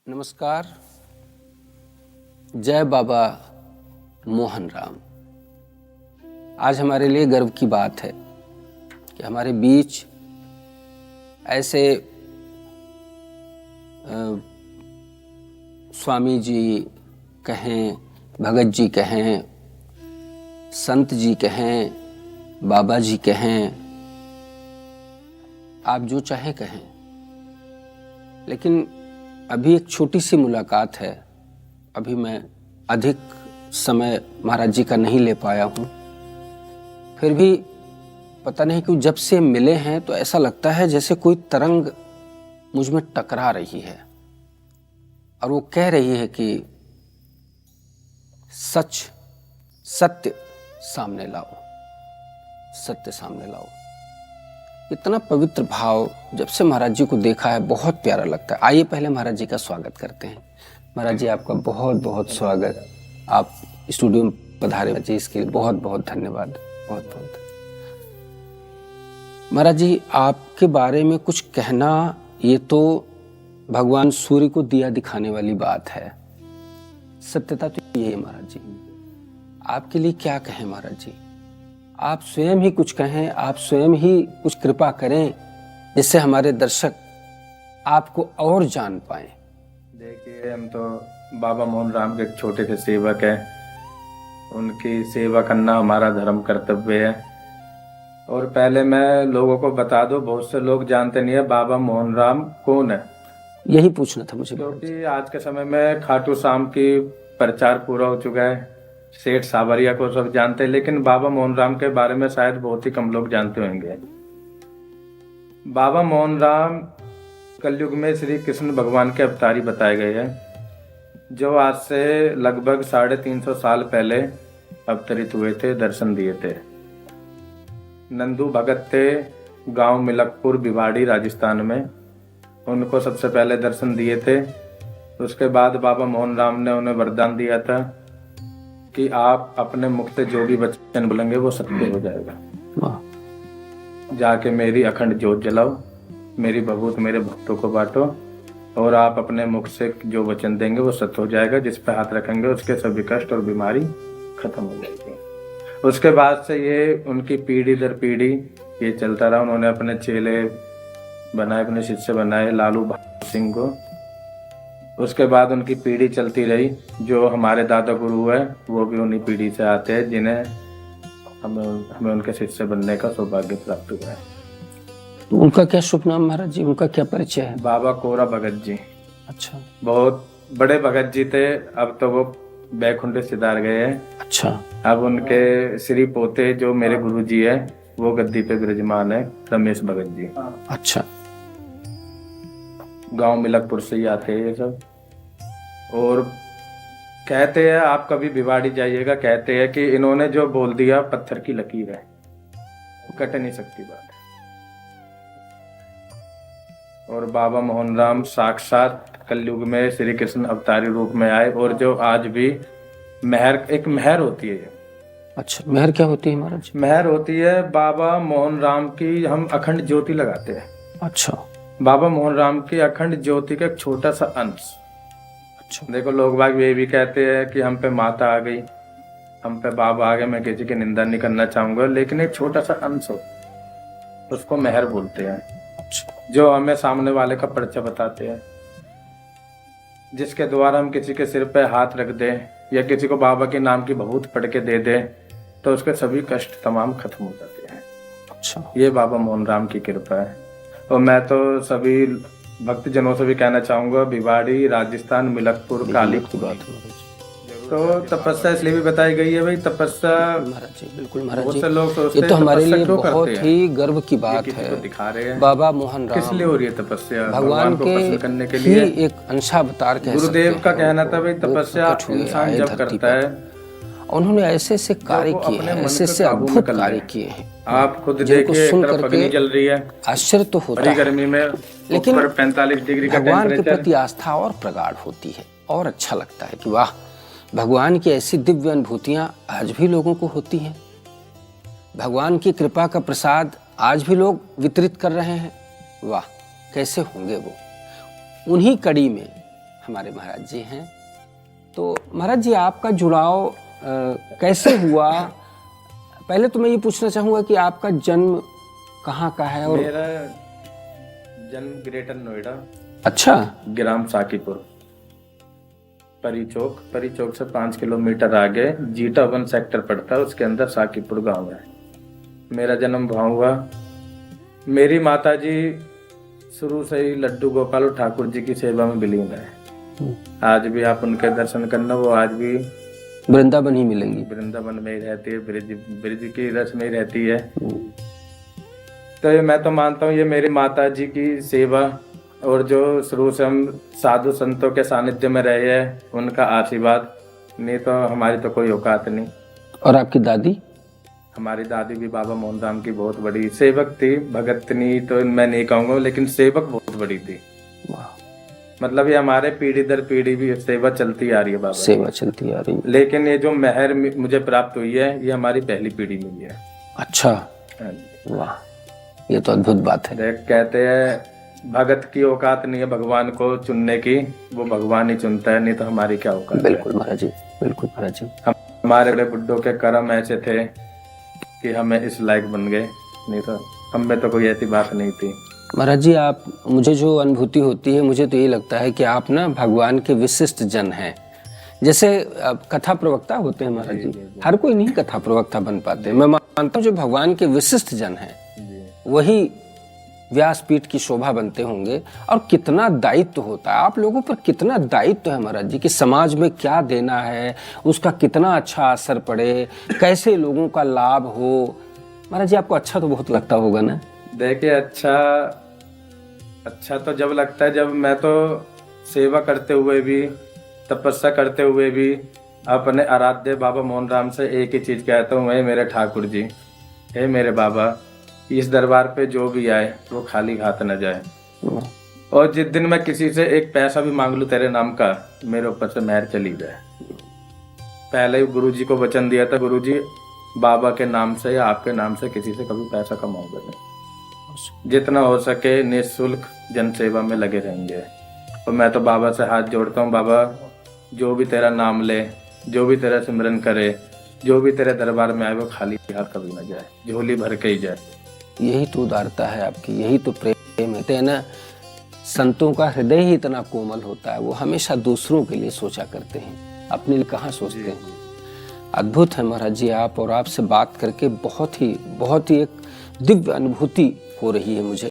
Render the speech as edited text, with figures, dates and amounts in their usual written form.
नमस्कार। जय बाबा मोहन राम। आज हमारे लिए गर्व की बात है कि हमारे बीच ऐसे स्वामी जी कहें, भगत जी कहें, संत जी कहें, बाबा जी कहें, आप जो चाहे कहें, लेकिन अभी एक छोटी सी मुलाकात है। अभी मैं अधिक समय महाराज जी का नहीं ले पाया हूँ, फिर भी पता नहीं क्यों जब से मिले हैं तो ऐसा लगता है जैसे कोई तरंग मुझ में टकरा रही है और वो कह रही है कि सत्य सामने लाओ, सत्य सामने लाओ। इतना पवित्र भाव जब से महाराज जी को देखा है बहुत प्यारा लगता है। आइए पहले महाराज जी का स्वागत करते हैं। महाराज जी आपका बहुत बहुत स्वागत। आप स्टूडियो में पधारे जी, इसके लिए बहुत बहुत धन्यवाद। बहुत बहुत महाराज जी, आपके बारे में कुछ कहना ये तो भगवान सूर्य को दिया दिखाने वाली बात है। सत्यता तो ये है महाराज जी। आपके लिए क्या कहें महाराज जी, आप स्वयं ही कुछ कहें, आप स्वयं ही कुछ कृपा करें जिससे हमारे दर्शक आपको और जान पाएं। देखिए, हम तो बाबा मोहन राम के एक छोटे से सेवक हैं। उनकी सेवा करना हमारा धर्म कर्तव्य है। और पहले मैं लोगों को बता दूं, बहुत से लोग जानते नहीं है बाबा मोहन राम कौन है। यही पूछना था मुझे, क्योंकि आज के समय में खाटू श्याम की प्रचार पूरा हो चुका है। सेठ सावरिया को सब जानते हैं, लेकिन बाबा मोहन राम के बारे में शायद बहुत ही कम लोग जानते होंगे। बाबा मोहन राम कलयुग में श्री कृष्ण भगवान के अवतारी बताए गए हैं, जो आज से लगभग 350 साल पहले अवतरित हुए थे, दर्शन दिए थे। नंदू भगत थे, गांव मिलकपुर भिवाड़ी राजस्थान में। उनको सबसे पहले दर्शन दिए थे। उसके बाद बाबा मोहन राम ने उन्हें वरदान दिया था कि आप अपने मुख से जो भी वचन बोलेंगे वो सत्य हो जाएगा। जाके मेरी अखंड ज्योत जलाओ, मेरी भभूत मेरे भक्तों को बांटो, और आप अपने मुख से जो वचन देंगे वो सत्य हो जाएगा। जिस पे हाथ रखेंगे उसके सभी कष्ट और बीमारी खत्म हो जाएगी। उसके बाद से ये उनकी पीढ़ी दर पीढ़ी ये चलता रहा। उन्होंने अपने चेले बनाए, अपने शिष्य बनाए, लालू सिंह को। उसके बाद उनकी पीढ़ी चलती रही। जो हमारे दादा गुरु है वो भी उन्हीं पीढ़ी से आते हैं, जिन्हें हमें उनके शिष्य बनने का सौभाग्य प्राप्त हुआ है। तो उनका क्या शुभ नाम महाराज जी, उनका क्या परिचय है? बाबा कोरा भगत जी। अच्छा, बहुत बड़े भगत जी थे। अब तो वो बैकुंठ सिधार गए हैं। अच्छा। अब उनके श्री पोते जो मेरे गुरु जी है वो गद्दी पे विराजमान है, रमेश भगत जी। अच्छा। गांव मिलकपुर से ही आते हैं ये सब। और कहते हैं, आप कभी भिवाड़ी जाइएगा, कहते हैं कि इन्होंने जो बोल दिया पत्थर की लकीर है, कट नहीं सकती बात। और बाबा मोहन राम साक्षात कलयुग में श्री कृष्ण अवतारी रूप में आए। और जो आज भी एक मेहर होती है। अच्छा, मेहर क्या होती है महाराज? मेहर होती है बाबा मोहन राम की, हम अखंड ज्योति लगाते हैं। अच्छा। बाबा मोहन राम की अखंड ज्योति का एक छोटा सा अंश। अच्छा। देखो, लोग बाग ये भी कहते हैं कि हम पे माता आ गई, हम पे बाबा आ गए। मैं किसी की निंदा नहीं करना चाहूंगा, लेकिन एक छोटा सा अंश हो, उसको मेहर बोलते हैं। जो हमें सामने वाले का परिचय बताते हैं, जिसके द्वारा हम किसी के सिर पे हाथ रख दें या किसी को बाबा के नाम की भभूत पढ़ के दे दें तो उसके सभी कष्ट तमाम खत्म हो जाते हैं। अच्छा। ये ये बाबा मोहन राम की कृपा है। और मैं तो सभी भक्तजनों से भी कहना चाहूंगा, भिवाड़ी राजस्थान मिलकपुर काली की बात है। तो तपस्या इसलिए भी बताई गई है भाई। तपस्या महाराज जी, बिल्कुल महाराज बहुत जी, से लोग सोचते ये तो हैं हमारे तपस्या लिए क्यों बहुत करते हैं? ही गर्व की बात किसी है। को दिखा रहे हैं। बाबा मोहन राम किस लिए हो रही है तपस्या? भगवान को के प्रसन्न करने के ही लिए। एक अंशावतार कह सकते गुरुदेव हैं। का कहना था भाई, वो तपस्या प्रकट हुए इंसान आए जब धरती करता पर। है, उन्होंने ऐसे ऐसे कार्य वो किए अपने हैं, मन ऐसे पे ऐसे काबू में अद्भुत कर ले। कार्य किए हैं। आप खुद जिनको देखिए, एक सुन तरफ करके अग्नि जल रही है, आश्चर्य तो होता बड़ी है, गर्मी में, लेकिन ऊपर 45 डिग्री का भगवान के टेम्परेचर। प्रति आस्था और प्रगाढ़ होती है और अच्छा लगता है कि वाह, भगवान की ऐसी दिव्य अनुभूतियां आज भी लोगों को होती हैं। भगवान की कृपा का प्रसाद आज भी लोग वितरित कर रहे हैं। वाह, कैसे होंगे वो। उन्हीं कड़ी में हमारे महाराज जी हैं। तो महाराज जी आपका जुड़ाव कैसे हुआ? पहले तो मैं ये पूछना चाहूंगा कि आपका जन्म कहाँ का है? और मेरा जन्म ग्रेटर नोएडा, अच्छा, ग्राम साकीपुर, परी चौक से 5 किलोमीटर आगे जीटा 1 सेक्टर पड़ता है, उसके अंदर साकीपुर गांव है। मेरा जन्म वहाँ हुआ। मेरी माता जी शुरू से ही लड्डू गोपाल ठाकुर जी की सेवा में विलीन है। आज भी आप उनके दर्शन करना, वो आज भी वृंदावन ही मिलेंगी। वृंदावन में ही रहती है, ब्रिज की रस में ही रहती है। तो ये मैं तो मानता हूँ ये मेरी माता जी की सेवा, और जो शुरू से हम साधु संतों के सानिध्य में रहे हैं, उनका आशीर्वाद, नहीं तो हमारी तो कोई औकात नहीं। और आपकी दादी? हमारी दादी भी बाबा मोहन राम की बहुत बड़ी सेवक थी, भगतनी तो मैं नहीं कहूँगा, लेकिन सेवक बहुत बड़ी थी। मतलब ये हमारे पीढ़ी दर पीढ़ी भी सेवा चलती आ रही है बाबा, सेवा चलती आ रही है। लेकिन ये जो मेहर मुझे प्राप्त हुई है, ये हमारी पहली पीढ़ी में ही है। अच्छा, वाह, ये तो अद्भुत बात है। कहते हैं भगत की औकात नहीं है भगवान को चुनने की, वो भगवान ही चुनता है, नहीं तो हमारी क्या औकात है। बिल्कुल महाराज जी, बिल्कुल महाराज जी। हमारे बड़े बुड्ढों के कर्म ऐसे थे कि हमें इस लायक बन गए, नहीं तो हम में तो कोई ऐसी बात नहीं थी। महाराज जी आप, मुझे जो अनुभूति होती है, मुझे तो ये लगता है कि आप ना भगवान के विशिष्ट जन हैं। जैसे कथा प्रवक्ता होते हैं महाराज जी, हर कोई नहीं कथा प्रवक्ता बन पाते। मैं मानता हूँ जो भगवान के विशिष्ट जन हैं वही व्यासपीठ की शोभा बनते होंगे। और कितना दायित्व होता है आप लोगों पर, कितना दायित्व है महाराज जी कि समाज में क्या देना है, उसका कितना अच्छा असर पड़े, कैसे लोगों का लाभ हो। महाराज जी आपको अच्छा तो बहुत लगता होगा ना? देखिए अच्छा तो जब लगता है जब मैं तो सेवा करते हुए भी, तपस्या करते हुए भी अपने आराध्य बाबा मोहन राम से एक ही चीज कहता हूँ, हे मेरे ठाकुर जी, हे मेरे बाबा, इस दरबार पे जो भी आए वो खाली हाथ न जाए। और जिस दिन मैं किसी से एक पैसा भी मांग लूं तेरे नाम का, मेरे ऊपर से मेहर चली जाए। पहले ही गुरुजी को वचन दिया था, गुरुजी बाबा के नाम से या आपके नाम से किसी से कभी पैसा कमाओगे नहीं, जितना हो सके निःशुल्क जन सेवा में लगे रहेंगे। और मैं तो बाबा से हाथ जोड़ता हूँ, बाबा जो भी तेरा नाम ले, जो भी तेरा सिमरन करे, जो भी तेरे दरबार में आए वो खाली हाथ कभी न जाए, झोली भर के ही जाए। यही तो उदारता है आपकी, यही तो प्रेम है ना। संतों का हृदय ही इतना कोमल होता है, वो हमेशा दूसरों के लिए सोचा करते हैं, अपने लिए कहाँ सोचते हैं। अद्भुत है महाराज जी आप, और आपसे बात करके बहुत ही एक दिव्य अनुभूति हो रही है मुझे।